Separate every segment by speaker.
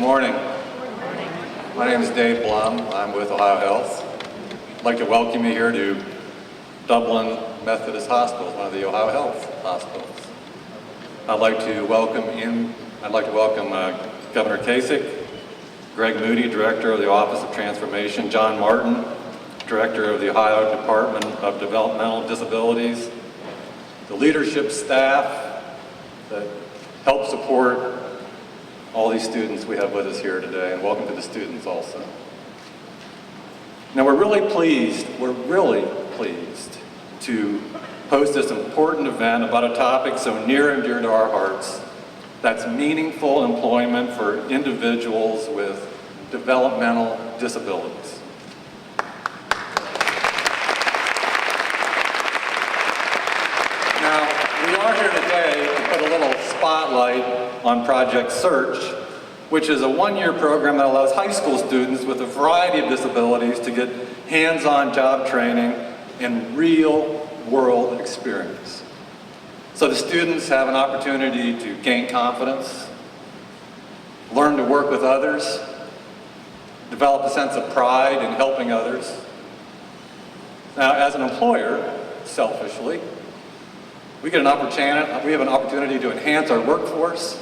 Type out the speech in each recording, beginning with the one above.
Speaker 1: morning. My name is Dave Blum. I'm with OhioHealth. I'd like to welcome you here to Dublin Methodist Hospital, one of the OhioHealth hospitals. I'd like to welcome Governor Kasich, Greg Moody, Director of the Office of Transformation, John Martin, Director of the Ohio Department of Developmental Disabilities, the leadership staff that help support all these students we have with us here today, and welcome to the students also. Now we're really pleased to host this important event about a topic so near and dear to our hearts. That's meaningful employment for individuals with developmental disabilities. Now, we are here today to put a little spotlight on Project Search, which is a one-year program that allows high school students with a variety of disabilities to get hands-on job training and real-world experience. So the students have an opportunity to gain confidence, learn to work with others, develop a sense of pride in helping others. Now, as an employer, selfishly, we have an opportunity to enhance our workforce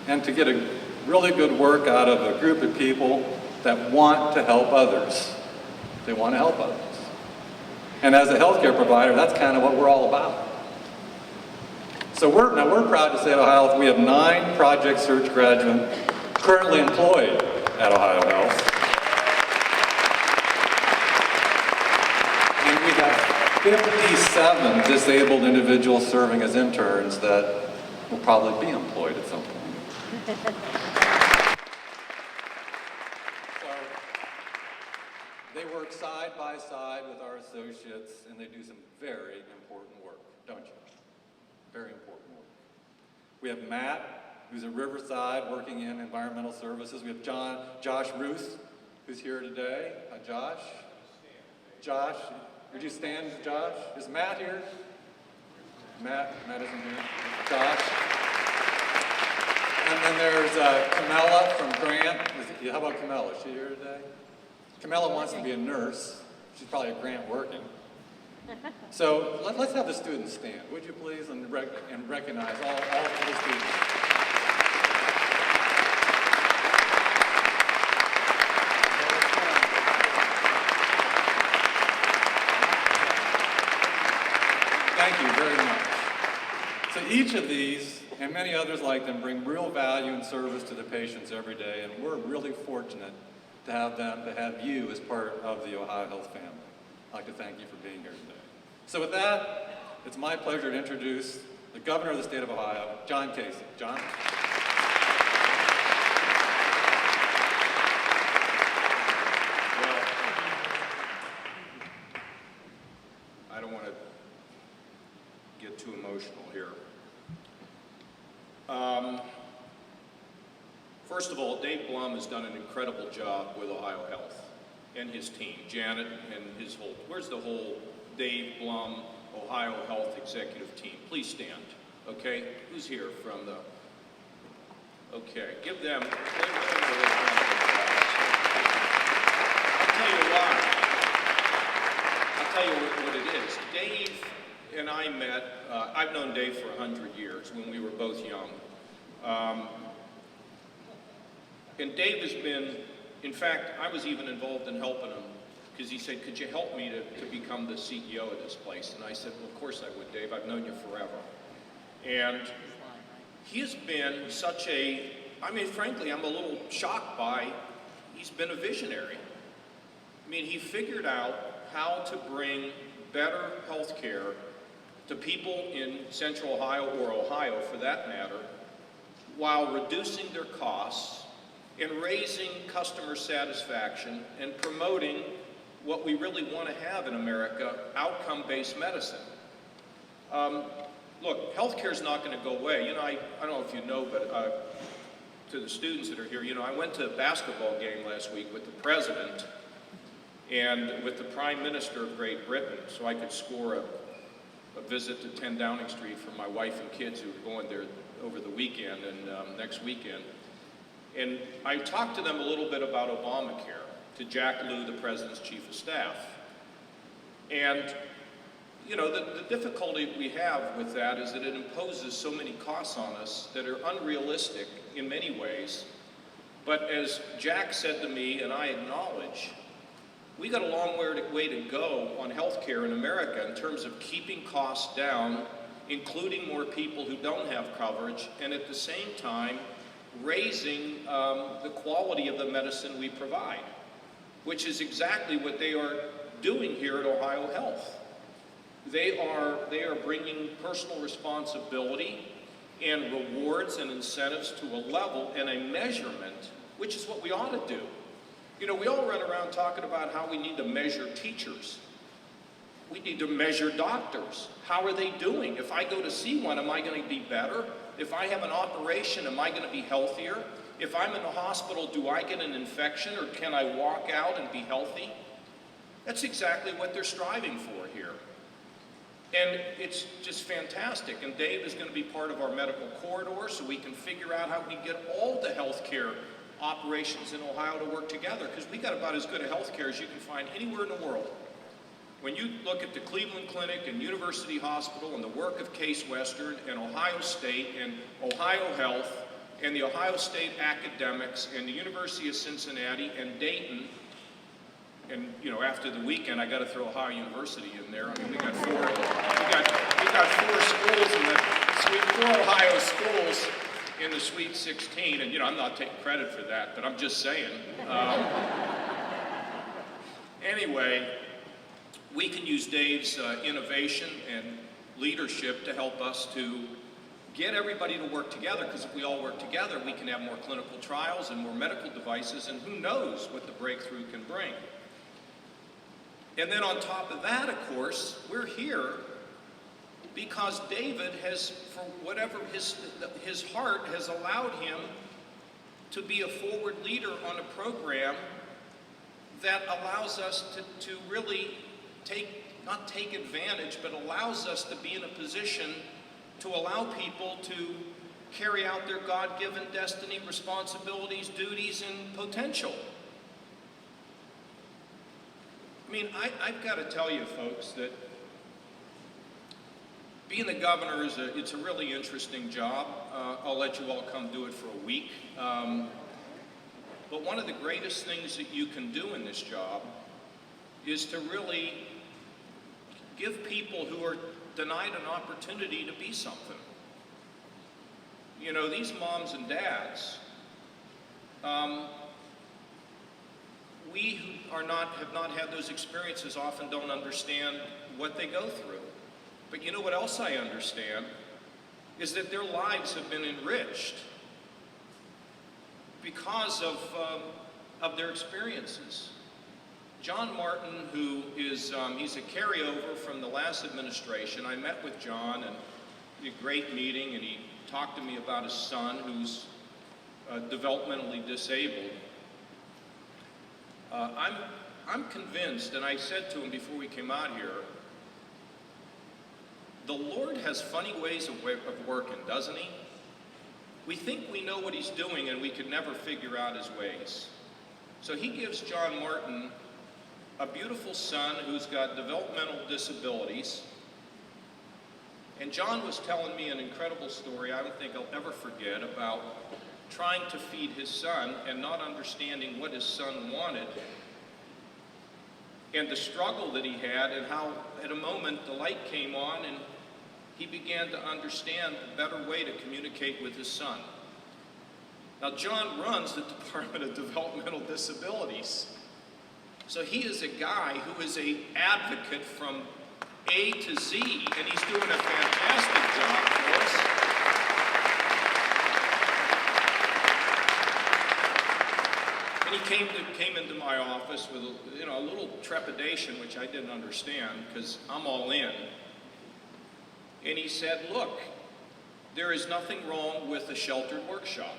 Speaker 1: and to get a really good work out of a group of people that want to help others. They want to help others. And as a healthcare provider, that's kind of what we're all about. So we're proud to say at OhioHealth we have 9 Project Search graduates currently employed at OhioHealth. And we have 57 disabled individuals serving as interns that will probably be employed at some point. So they work side by side with our associates, and they do some very important work, don't you? Very important work. We have Matt, who's at Riverside working in environmental services. We have Josh Ruth, who's here today. Hi, Josh. Josh, would you stand, Josh? Is Matt here? Matt isn't here. Josh. And then there's Camilla from Grant. How about Camilla? Is she here today? Camilla wants to be a nurse. She's probably at Grant working. So let's have the students stand, would you please, and recognize all of the students. Thank you very much. So each of these, and many others like them, bring real value and service to the patients every day, and we're really fortunate to have you as part of the OhioHealth family. I'd like to thank you for being here today. So with that, it's my pleasure to introduce the Governor of the state of Ohio, John Kasich. John?
Speaker 2: Well, I don't want to get too emotional here. First of all, Dave Blum has done an incredible job with OhioHealth and his team, Janet and his whole, where's the whole Dave Blum OhioHealth executive team? Please stand, okay? Who's here from the, okay, give them a round of applause. I'll tell you what it is. Dave and I met, I've known Dave for 100 years when we were both young. And Dave has been, in fact, I was even involved in helping him because he said, could you help me to become the CEO of this place? And I said, well, of course I would, Dave. I've known you forever. And he has been such a, I mean, frankly, I'm a little shocked by, he's been a visionary. I mean, he figured out how to bring better health care to people in Central Ohio, or Ohio for that matter, while reducing their costs and raising customer satisfaction and promoting what we really want to have in America, outcome-based medicine. Look, healthcare is not going to go away. You know, I don't know if you know, but to the students that are here, you know, I went to a basketball game last week with the president and with the Prime Minister of Great Britain, so I could score a visit to 10 Downing Street for my wife and kids who were going there over the weekend and next weekend. And I talked to them a little bit about Obamacare, to Jack Lew, the President's Chief of Staff. And, you know, the difficulty we have with that is that it imposes so many costs on us that are unrealistic in many ways. But as Jack said to me, and I acknowledge, we got a long way to go on healthcare in America in terms of keeping costs down, including more people who don't have coverage, and at the same time, raising the quality of the medicine we provide, which is exactly what they are doing here at OhioHealth. They are bringing personal responsibility and rewards and incentives to a level and a measurement, which is what we ought to do. You know, we all run around talking about how we need to measure teachers. We need to measure doctors. How are they doing? If I go to see one, am I going to be better? If I have an operation, am I going to be healthier? If I'm in the hospital, do I get an infection, or can I walk out and be healthy? That's exactly what they're striving for here. And it's just fantastic. And Dave is going to be part of our medical corridor so we can figure out how we get all the healthcare operations in Ohio to work together, because we got about as good a healthcare as you can find anywhere in the world. When you look at the Cleveland Clinic and University Hospital and the work of Case Western and Ohio State and OhioHealth and the Ohio State academics and the University of Cincinnati and Dayton, and you know, after the weekend I got to throw Ohio University in there. I mean, we got four schools in the four Ohio schools in the Sweet 16, and you know, I'm not taking credit for that, but I'm just saying. Anyway, we can use Dave's innovation and leadership to help us to get everybody to work together, because if we all work together, we can have more clinical trials and more medical devices, and who knows what the breakthrough can bring. And then on top of that, of course, we're here because David has, for whatever his heart has allowed him to be a forward leader on a program that allows us to really not take advantage, but allows us to be in a position to allow people to carry out their God-given destiny, responsibilities, duties, and potential. I mean, I've got to tell you, folks, that being the governor it's a really interesting job. I'll let you all come do it for a week. But one of the greatest things that you can do in this job is to really give people who are denied an opportunity to be something. You know, these moms and dads, we who have not had those experiences often don't understand what they go through. But you know what else I understand? Is that their lives have been enriched because of their experiences. John Martin, who is, he's a carryover from the last administration. I met with John, and we had a great meeting, and he talked to me about his son who's developmentally disabled. I'm convinced, and I said to him before we came out here, the Lord has funny ways of working, doesn't he? We think we know what he's doing, and we could never figure out his ways. So he gives John Martin a beautiful son who's got developmental disabilities. And John was telling me an incredible story I don't think I'll ever forget about trying to feed his son and not understanding what his son wanted, and the struggle that he had, and how at a moment the light came on and he began to understand a better way to communicate with his son. Now, John runs the Department of Developmental Disabilities. So he is a guy who is an advocate from A to Z, and he's doing a fantastic job for us. And he came into my office with a little trepidation, which I didn't understand because I'm all in. And he said, look, there is nothing wrong with a sheltered workshop.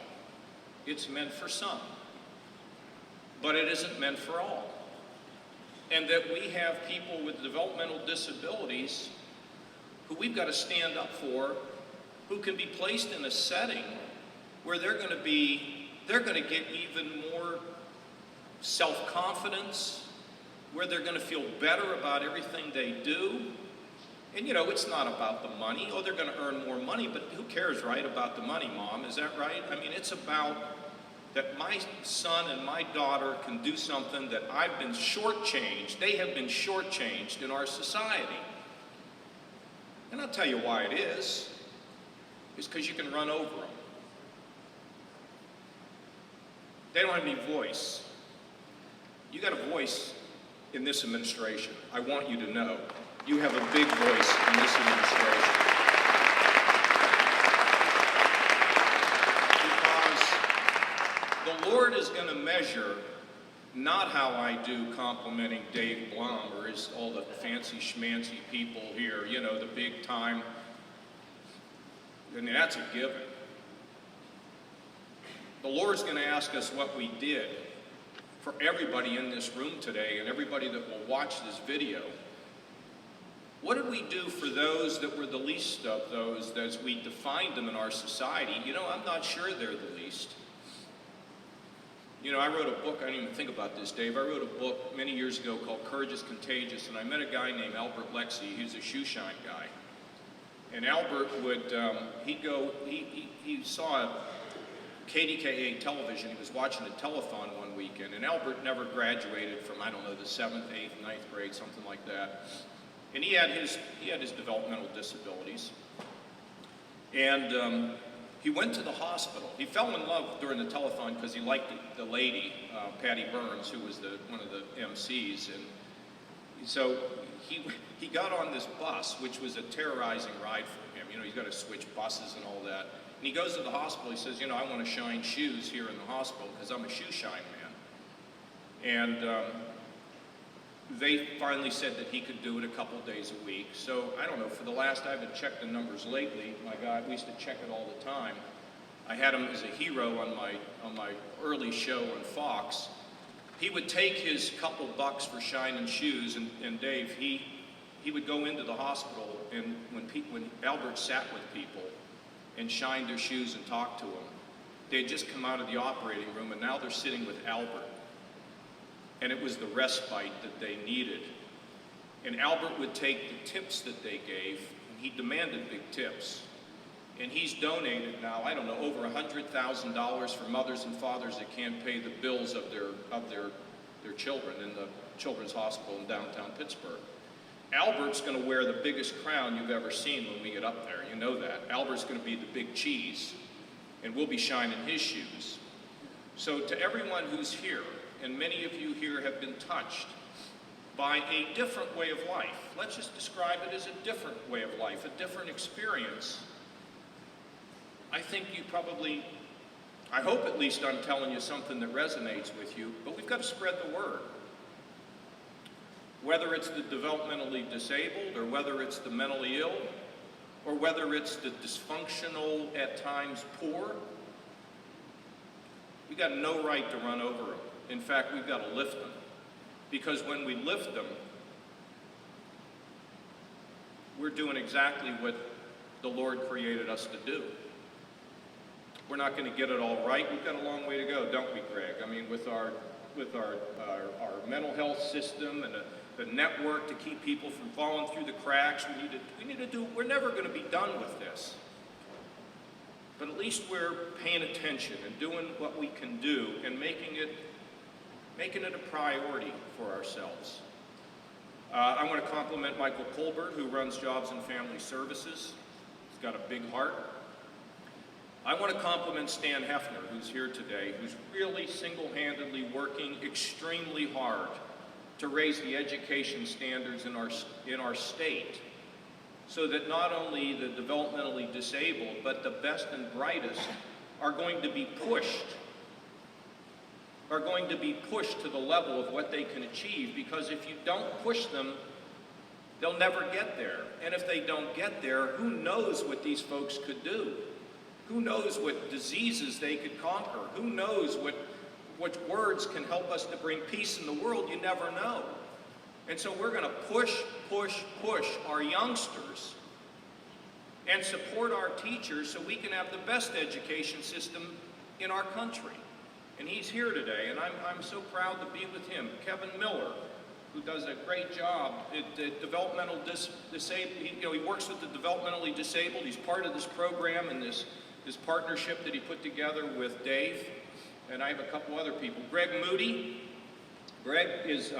Speaker 2: It's meant for some, but it isn't meant for all. And that we have people with developmental disabilities who we've got to stand up for, who can be placed in a setting where they're going to be they're going to get even more self-confidence, where they're going to feel better about everything they do. And you know, it's not about the money. Oh, they're going to earn more money, but who cares, right, about the money, Mom? Is that right? I mean, it's about that my son and my daughter can do something that I've been shortchanged. They have been shortchanged in our society. And I'll tell you why it is. It's because you can run over them. They don't have any voice. You got a voice in this administration. I want you to know. You have a big voice in this administration. Because the Lord is going to measure not how I do complimenting Dave Blum or all the fancy schmancy people here, you know, the big time. I mean, that's a given. The Lord's going to ask us what we did for everybody in this room today and everybody that will watch this video. What did we do for those that were the least of those as we defined them in our society? You know, I'm not sure they're the least. You know, I wrote a book, I didn't even think about this, Dave. I wrote a book many years ago called Courage is Contagious, and I met a guy named Albert Lexie. He was a shoe shine guy. And Albert would, he saw KDKA television. He was watching a telethon one weekend, and Albert never graduated from, I don't know, the 7th, 8th, 9th grade, something like that. And he had his developmental disabilities. And he went to the hospital. He fell in love during the telethon because he liked the lady, Patty Burns, who was one of the MCs. And so he got on this bus, which was a terrorizing ride for him. You know, he's got to switch buses and all that. And he goes to the hospital. He says, you know, I want to shine shoes here in the hospital because I'm a shoe shine man. And they finally said that he could do it a couple days a week. So, I don't know, for the last, I haven't checked the numbers lately. My God, we used to check it all the time. I had him as a hero on my early show on Fox. He would take his couple bucks for shining shoes, and Dave, he would go into the hospital, and when Albert sat with people and shined their shoes and talked to them, they had just come out of the operating room, and now they're sitting with Albert. And it was the respite that they needed. And Albert would take the tips that they gave, and he demanded big tips. And he's donated now, I don't know, over $100,000 for mothers and fathers that can't pay the bills of their children in the Children's Hospital in downtown Pittsburgh. Albert's going to wear the biggest crown you've ever seen when we get up there. You know that. Albert's going to be the big cheese, and we'll be shining his shoes. So to everyone who's here, and many of you here have been touched by a different way of life. Let's just describe it as a different way of life, a different experience. I think you probably, I hope at least I'm telling you something that resonates with you, but we've got to spread the word. Whether it's the developmentally disabled, or whether it's the mentally ill, or whether it's the dysfunctional, at times poor, we got no right to run over them. In fact, we've got to lift them. Because when we lift them, we're doing exactly what the Lord created us to do. We're not going to get it all right. We've got a long way to go, don't we, Greg? I mean, with our mental health system and the network to keep people from falling through the cracks, we need to do, we're never going to be done with this. But at least we're paying attention and doing what we can do and making it a priority for ourselves. I want to compliment Michael Colbert, who runs Jobs and Family Services. He's got a big heart. I want to compliment Stan Hefner, who's here today, who's really single-handedly working extremely hard to raise the education standards in our state, so that not only the developmentally disabled, but the best and brightest are going to be pushed to the level of what they can achieve, because if you don't push them, they'll never get there. And if they don't get there, who knows what these folks could do? Who knows what diseases they could conquer? Who knows what words can help us to bring peace in the world? You never know. And so we're going to push our youngsters and support our teachers so we can have the best education system in our country. And he's here today, and I'm so proud to be with him. Kevin Miller, who does a great job at the developmental disabled. He works with the developmentally disabled. He's part of this program and this partnership that he put together with Dave. And I have a couple other people. Greg Moody. Greg is,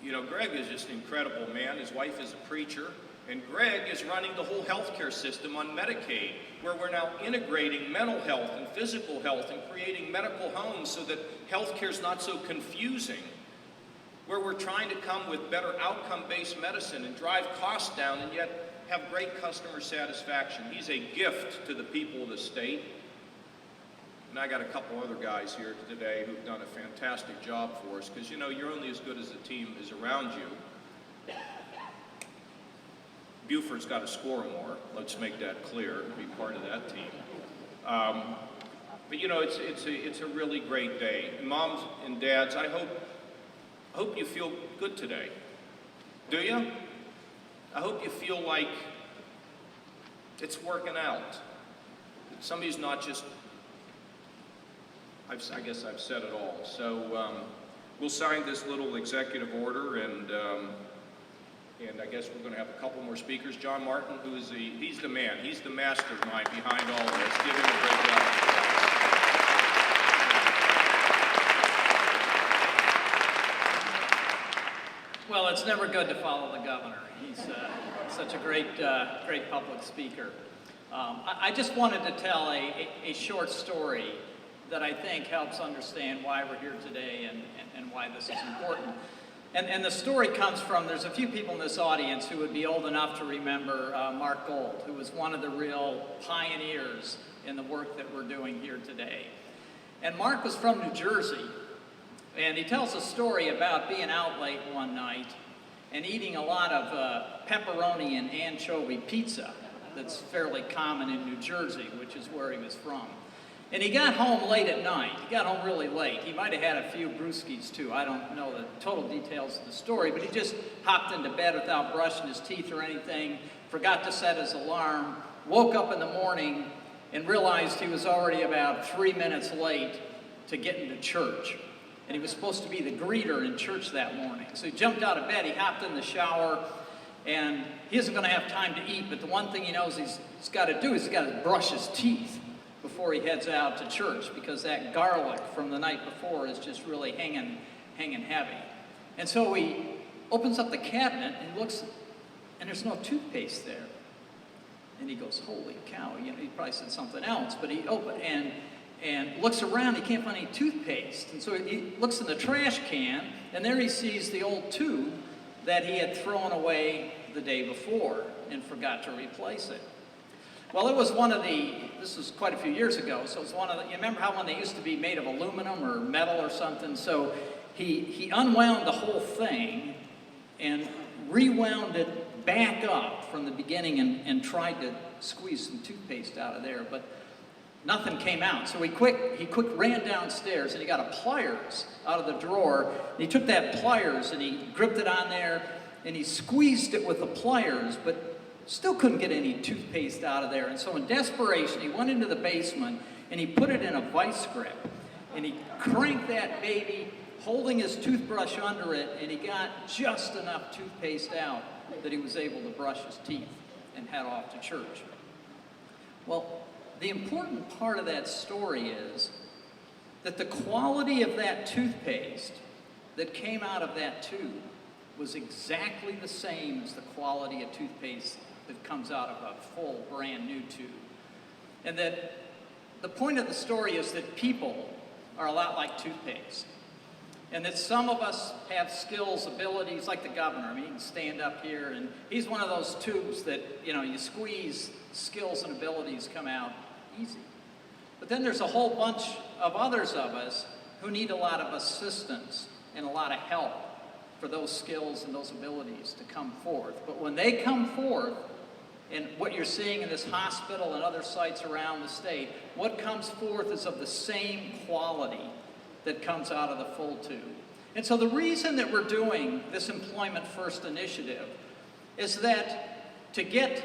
Speaker 2: Greg is just an incredible man. His wife is a preacher. And Greg is running the whole healthcare system on Medicaid, where we're now integrating mental health and physical health and creating medical homes so that healthcare is not so confusing, where we're trying to come with better outcome-based medicine and drive costs down and yet have great customer satisfaction. He's a gift to the people of the state. And I got a couple other guys here today who've done a fantastic job for us, because you're only as good as the team is around you. Buford's got to score more. Let's make that clear, be part of that team. But it's a really great day. And moms and dads, I hope you feel good today. Do you? I hope you feel like it's working out. That somebody's not just, I guess I've said it all. So we'll sign this little executive order, and I guess we're going to have a couple more speakers. John Martin, he's the man. He's the mastermind behind all this. Give him a great job.
Speaker 3: Well, it's never good to follow the governor. He's such a great public speaker. I just wanted to tell a short story that I think helps understand why we're here today and why this is important. And the story comes from, there's a few people in this audience who would be old enough to remember Mark Gold, who was one of the real pioneers in the work that we're doing here today. And Mark was from New Jersey, and he tells a story about being out late one night and eating a lot of pepperoni and anchovy pizza that's fairly common in New Jersey, which is where he was from. And he got home late at night. He got home really late. He might have had a few brewskis too. I don't know the total details of the story, but he just hopped into bed without brushing his teeth or anything, forgot to set his alarm, woke up in the morning and realized he was already about 3 minutes late to getting to church. And he was supposed to be the greeter in church that morning. So he jumped out of bed, he hopped in the shower, and he isn't going to have time to eat, but the one thing he knows he's got to do is he's got to brush his teeth before he heads out to church, because that garlic from the night before is just really hanging heavy. And so he opens up the cabinet and looks, and there's no toothpaste there. And he goes, holy cow, he probably said something else, but he opened and looks around, he can't find any toothpaste. And so he looks in the trash can, and there he sees the old tube that he had thrown away the day before and forgot to replace it. Well, it was this was quite a few years ago, so it was you remember how when they used to be made of aluminum or metal or something? So he unwound the whole thing and rewound it back up from the beginning and tried to squeeze some toothpaste out of there, but nothing came out. So he quick ran downstairs and he got a pliers out of the drawer. And he took that pliers and he gripped it on there and he squeezed it with the pliers, but still couldn't get any toothpaste out of there. And so in desperation, he went into the basement and he put it in a vice grip. And he cranked that baby, holding his toothbrush under it, and he got just enough toothpaste out that he was able to brush his teeth and head off to church. Well, the important part of that story is that the quality of that toothpaste that came out of that tube was exactly the same as the quality of toothpaste that comes out of a full brand new tube. And that the point of the story is that people are a lot like toothpaste. And that some of us have skills, abilities, like the governor. I mean, he can stand up here and he's one of those tubes that, you squeeze, skills and abilities come out easy. But then there's a whole bunch of others of us who need a lot of assistance and a lot of help for those skills and those abilities to come forth. But when they come forth, and what you're seeing in this hospital and other sites around the state, what comes forth is of the same quality that comes out of the full tube. And so the reason that we're doing this Employment First initiative is that to get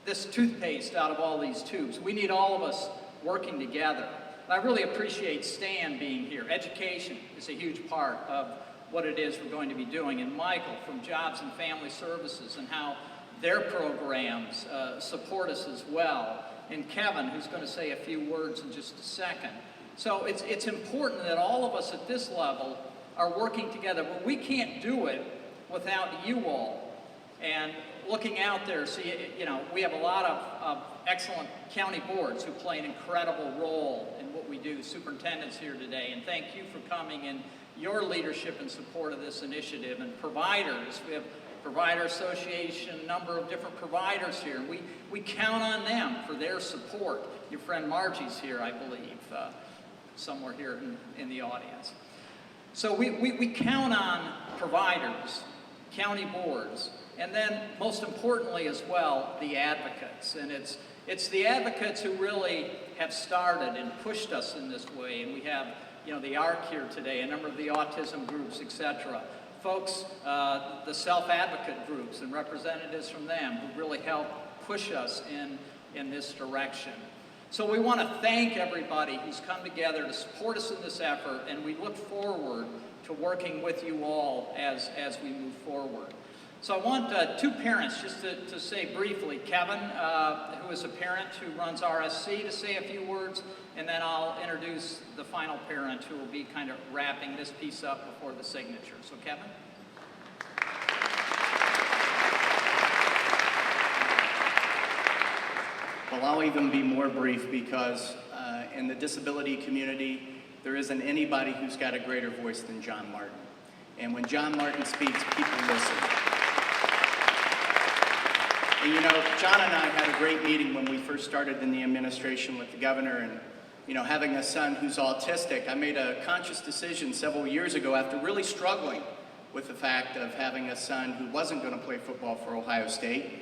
Speaker 3: this toothpaste out of all these tubes, we need all of us working together. And I really appreciate Stan being here. Education is a huge part of what it is we're going to be doing. And Michael from Jobs and Family Services and how their programs support us as well. And Kevin, who's going to say a few words in just a second. So it's important that all of us at this level are working together. But we can't do it without you all. And looking out there, see, you know, we have a lot of excellent county boards who play an incredible role in what we do. Superintendent's here today, and thank you for coming and your leadership and support of this initiative. And providers, we have Provider Association, a number of different providers here. We count on them for their support. Your friend Margie's here, I believe, somewhere here in the audience. So we count on providers, county boards, and then most importantly as well, the advocates. And it's the advocates who really have started and pushed us in this way. And we have, you know, the ARC here today, a number of the autism groups, etc. Folks, the self-advocate groups and representatives from them who really help push us in this direction. So we want to thank everybody who's come together to support us in this effort, and we look forward to working with you all as we move forward. So I want two parents just to say briefly, Kevin, who is a parent who runs RSC, to say a few words, and then I'll introduce the final parent who will be kind of wrapping this piece up before the signature. So Kevin?
Speaker 4: Well, I'll even be more brief because in the disability community, there isn't anybody who's got a greater voice than John Martin. And when John Martin speaks, people listen. And you know, John and I had a great meeting when we first started in the administration with the governor, and you know, having a son who's autistic, I made a conscious decision several years ago after really struggling with the fact of having a son who wasn't going to play football for Ohio State.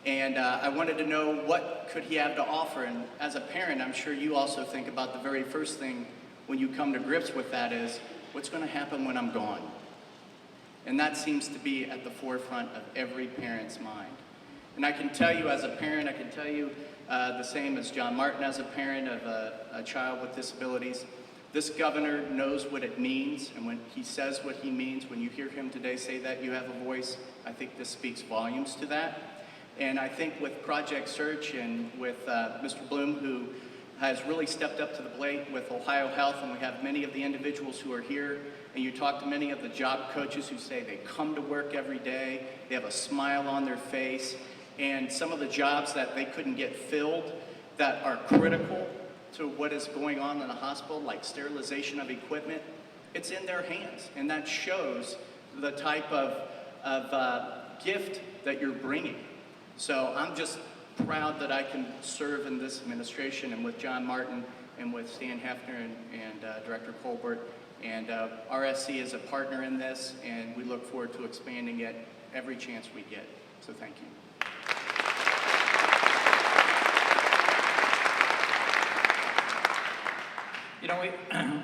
Speaker 4: And I wanted to know what could he have to offer. And as a parent, I'm sure you also think about the very first thing when you come to grips with that is, what's going to happen when I'm gone? And that seems to be at the forefront of every parent's mind. And I can tell you as a parent, I can tell you the same as John Martin as a parent of a child with disabilities. This governor knows what it means, and when he says what he means, when you hear him today say that you have a voice, I think this speaks volumes to that. And I think with Project Search and with Mr. Bloom, who has really stepped up to the plate with OhioHealth, and we have many of the individuals who are here, and you talk to many of the job coaches who say they come to work every day, they have a smile on their face, and some of the jobs that they couldn't get filled that are critical to what is going on in a hospital, like sterilization of equipment, it's in their hands. And that shows the type of gift that you're bringing. So I'm just proud that I can serve in this administration and with John Martin and with Stan Hefner and Director Colbert. And RSC is a partner in this, and we look forward to expanding it every chance we get. So thank you.
Speaker 3: You know,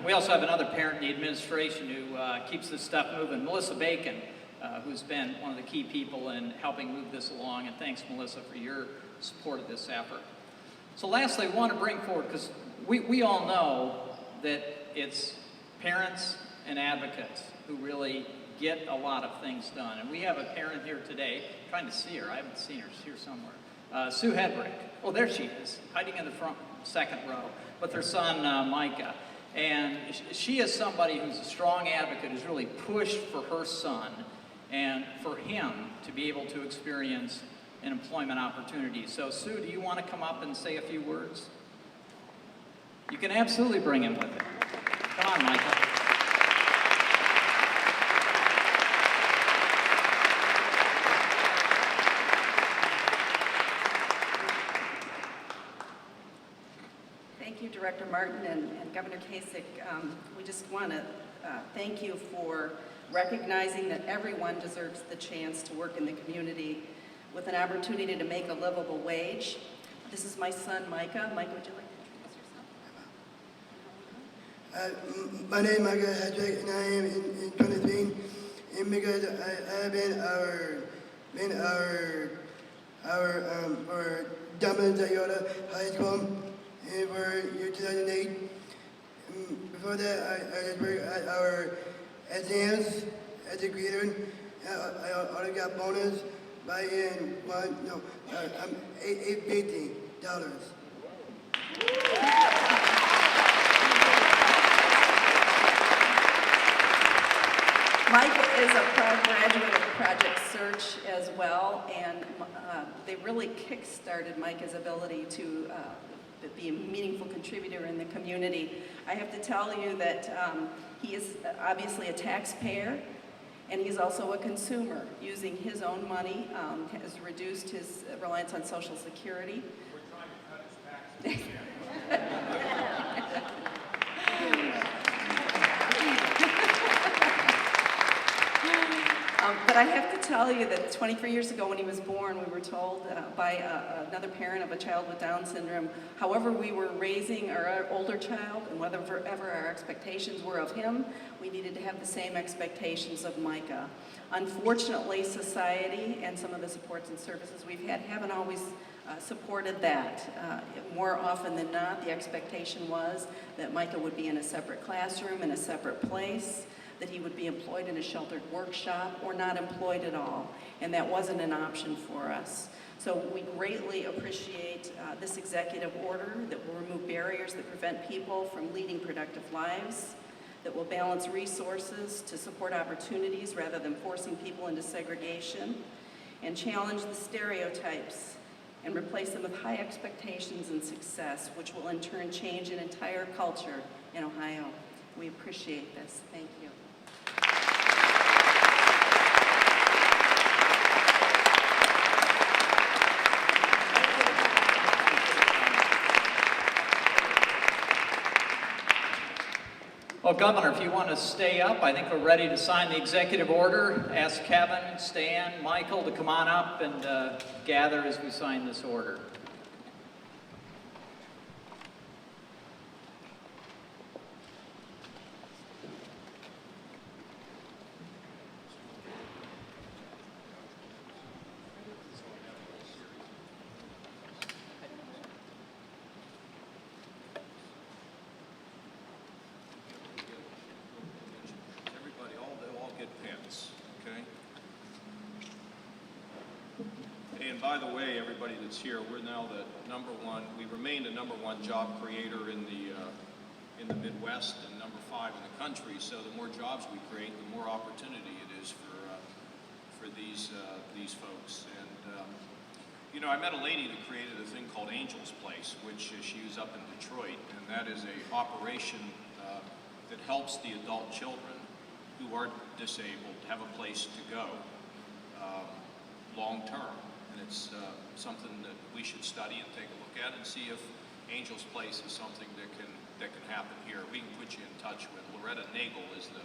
Speaker 3: we also have another parent in the administration who keeps this stuff moving, Melissa Bacon, who's been one of the key people in helping move this along, and thanks, Melissa, for your support of this effort. So lastly, I want to bring forward, because we all know that it's parents and advocates who really get a lot of things done. And we have a parent here today, I'm trying to see her, I haven't seen her, she's here somewhere. Sue Hedrick, oh there she is, hiding in the front second row, with her son Micah. And she is somebody who's a strong advocate, who's really pushed for her son and for him to be able to experience an employment opportunity. So Sue, do you want to come up and say a few words? You can absolutely bring him with it. Come on, Micah.
Speaker 5: Thank you, Director Martin and Governor Kasich. We just want to thank you for recognizing that everyone deserves the chance to work in the community with an opportunity to make a livable wage. This is my son, Micah. Micah, would you like to introduce yourself?
Speaker 6: My name is Micah Hedrick, and I am in 23. And because I have been our Dublin High School for year 2008, Before that, I just worked at our exams as a greeter. I already got bonus by in $850.
Speaker 5: Mike is a proud graduate of Project Search as well, and they really kick-started Micah's ability to be a meaningful contributor in the community. I have to tell you that he is obviously a taxpayer, and he's also a consumer. Using his own money has reduced his reliance on Social Security.
Speaker 2: We're trying to cut his taxes.
Speaker 5: But I have to tell you that 23 years ago when he was born, we were told by another parent of a child with Down syndrome, however we were raising our older child and whatever our expectations were of him, we needed to have the same expectations of Micah. Unfortunately, society and some of the supports and services we've had haven't always supported that. More often than not, the expectation was that Micah would be in a separate classroom, in a separate place, that he would be employed in a sheltered workshop or not employed at all, and that wasn't an option for us. So we greatly appreciate this executive order that will remove barriers that prevent people from leading productive lives, that will balance resources to support opportunities rather than forcing people into segregation, and challenge the stereotypes and replace them with high expectations and success, which will in turn change an entire culture in Ohio. We appreciate this. Thank you.
Speaker 3: Well, Governor, if you want to stay up, I think we're ready to sign the executive order. Ask Kevin, Stan, Michael to come on up and gather as we sign this order.
Speaker 2: And by the way, everybody that's here, we're now the we remain the #1 job creator in the Midwest and #5 in the country. So the more jobs we create, the more opportunity it is for these folks. And you know, I met a lady that created a thing called Angel's Place, which she was up in Detroit, and that is a operation that helps the adult children who are disabled have a place to go long term. And it's something that we should study and take a look at and see if Angel's Place is something that can happen here. We can put you in touch with Loretta Nagel is the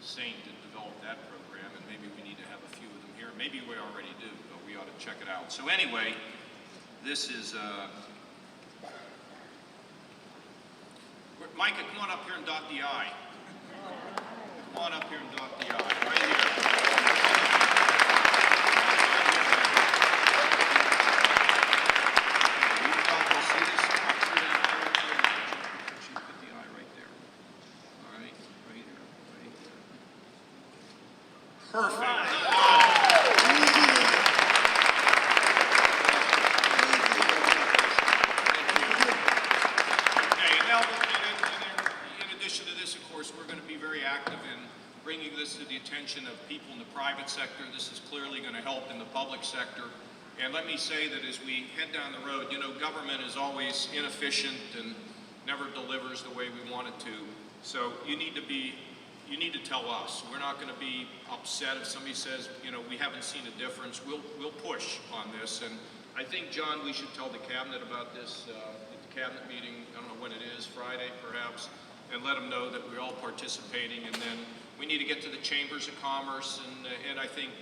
Speaker 2: saint that developed that program, and maybe we need to have a few of them here. Maybe we already do, but we ought to check it out. So anyway, this is Micah, come on up here and dot the I. Come on up here and dot the I, right here. Perfect. Okay, now, in addition to this, of course, we're going to be very active in bringing this to the attention of people in the private sector. This is clearly going to help in the public sector. And let me say that as we head down the road, you know, government is always inefficient and never delivers the way we want it to. So you need to tell us. We're not going to be upset if somebody says, you know, we haven't seen a difference. We'll push on this. And I think, John, we should tell the cabinet about this at the cabinet meeting. I don't know when it is, Friday perhaps, and let them know that we're all participating. And then we need to get to the chambers of commerce. And I think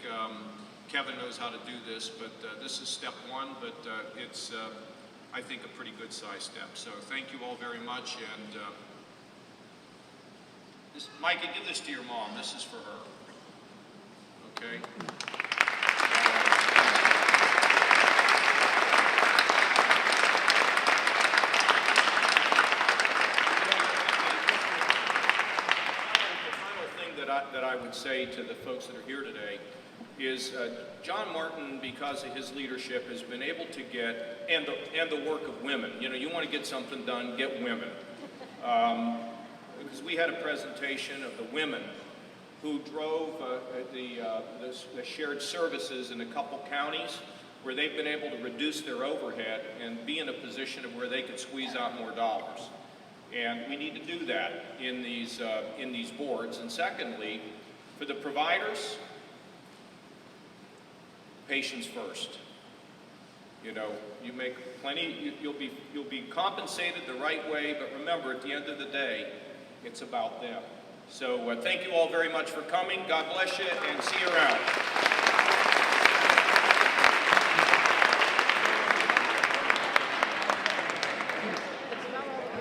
Speaker 2: Kevin knows how to do this, but this is step one. But it's, I think, a pretty good size step. So thank you all very much. And Micah, give this to your mom. This is for her. Okay? say to the folks that are here today is John Martin, because of his leadership, has been able to get, and the work of women. You know, you want to get something done, get women. Because we had a presentation of the women who drove the shared services in a couple counties where they've been able to reduce their overhead and be in a position of where they could squeeze out more dollars. And we need to do that in these boards. And secondly, for the providers, patients first. You know, you make plenty, you'll be compensated the right way, but remember, at the end of the day, it's about them. So thank you all very much for coming. God bless you, and see you around.